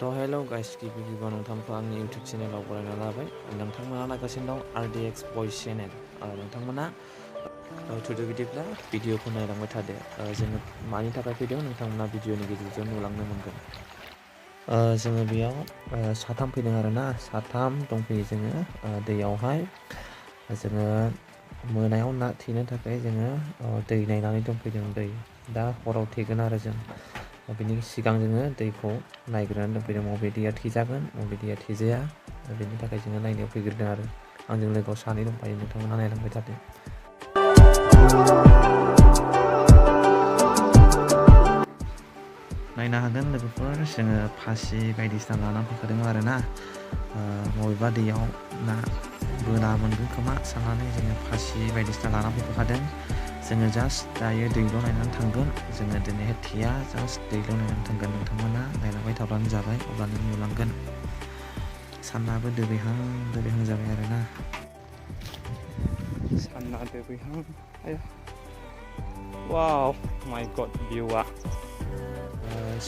हेल' guys गिबियाव नोंथांखौ आंनि इउटिउब चेनेलाव बरायना लाबाय। नोंथांमोना नायगासिनो दं RDX भइस चेनेल। नोंथांमोना थुदो बिदिब्ला भिडिअखौ नायलांबाय थादो। जोङो मानि थाखाय फैदों नोंथांमोना भिडिअनि गेजेरजों नुलांनो मोनगोन। जोङो बेयाव साथाम फैदों आरोना, साथाम दंफैयो जोङो दैयावहाय। जोङो मोनायाव ना थेनो थाखाय जोङो दै नायनानै दंफैदों। दै दा हराव थेगोन आरो जों बिनि सिगां जोङो दैखौ नायग्रोनानै दोनफैदों, बबे दैया थेजागोन बबे दैया थेजाया। बेनि थाखाय जोङो नायनायाव फैग्रोदों आरो आंजों लोगोआव सानै दंफायो। नोंथांमोना नायलांबाय थादो। नायनो हागोन लोगोफोर, जोङो फासि बायदिसिना लानानै फैखादों आरोना। बबेबा दैयाव ना बोना मोनगोन खोमा साननानै जोङो फासि बायदिसिना लानानै फैफाखादों। जोङो जास्ट दायो दैल' नायनानै थांगोन। जोङो दिनैहाय थेया, जास्ट दैल' नायनानै थांगोन। नोंथांमोना नायलांबाय थाब्लानो जाबाय, अब्लानो नुलांगोन। सानाबो दोबैहां जाबाय आरोना। साना दोबैहां, वाव माय गड भिउआ।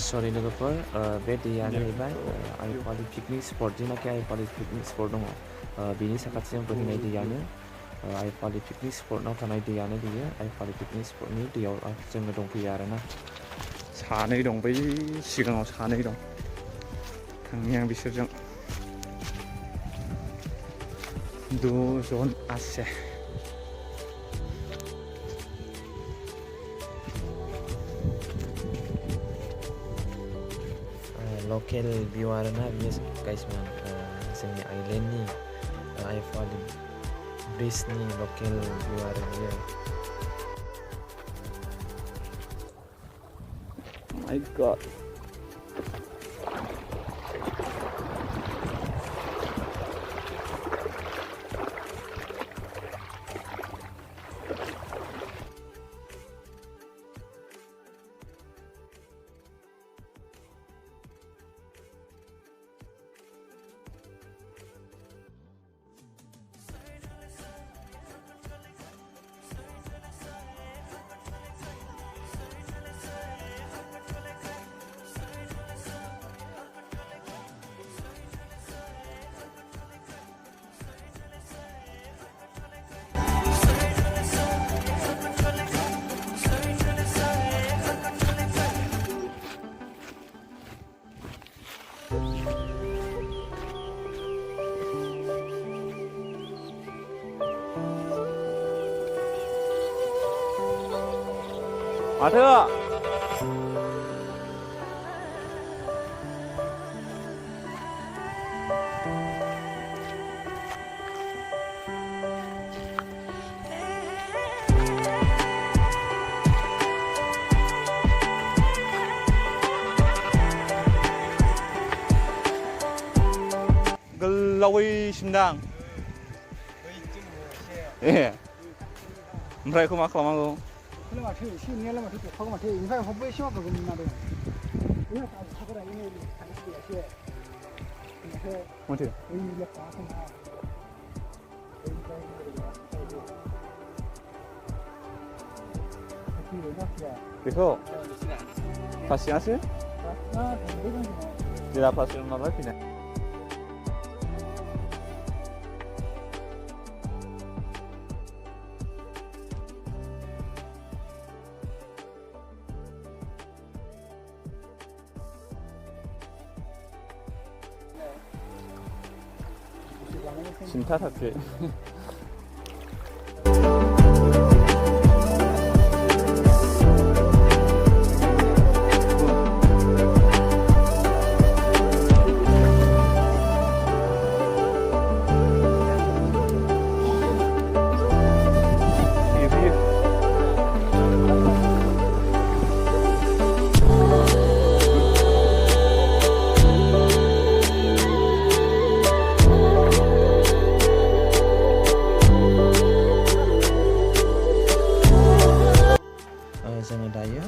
सरि लोगोफोर, बे दैया जाहैबाय आइफवालि पिकनिक स्पट। जेनाखि आइफवालि पिकनिक स्पट दङ बेनि साखाथिजों बोहैनाय दैयानो आइफवालि पिकनिक स्पटआव थानाय दैयानो बेयो। आइफवालि पिकनिक स्पटनि दैयाव जोङो दंफैयो आरोना। सानै दं, बै सिगाङाव सानै दं। थांनि आं बिसोरजों। दुजन आसे। लकेल भिउ आरोना बियो गाइसमोन, जोंनि आइलेण्डनि आइफवालि ब्रिजनि लकेल भिउ आरो बियो। माय गड। माथो गोलावैसिनदां। ओमफ्राय बेखौ मा खालामनांगौ? माथो एसे एनैयालाय माथो गखागौ माथो, ओमफ्राय हब्बो एसे माखाखौ नुनादों। माथो बेखौ फासियासो जेला फासियाव नालाय फैनाय। 진짜 탔지. जोङो दायो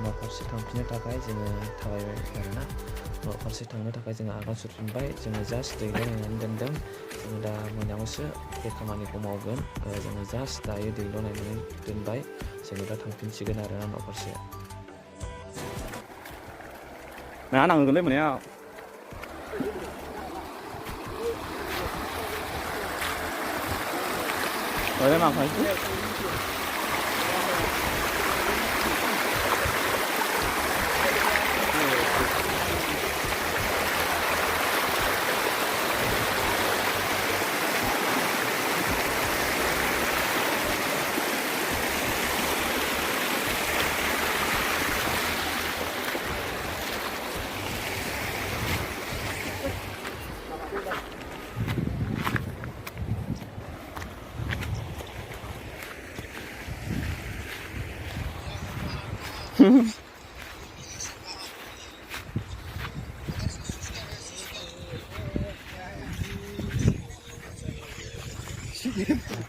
न'फारसे थांफिननो थाखाय जोङो थाबायबाय आरोना। न'फारसे थांनो थाखाय जोङो आगान सुरफिनबाय। जोङो जास्ट दैल' नायनानै दोनदों। जोङो दा मोनायावसो बे खामानिखौ मावगोन। जोङो जास्ट दायो दैल' नायनानै दोनबाय। जोङो दा थांफिनसिगोन आरोना न'फारसे। नाया नांगोनलै मोनायाव। Rồi mà phải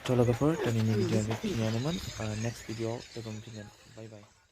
Itulah cover dan ini video yang next video kita bye bye.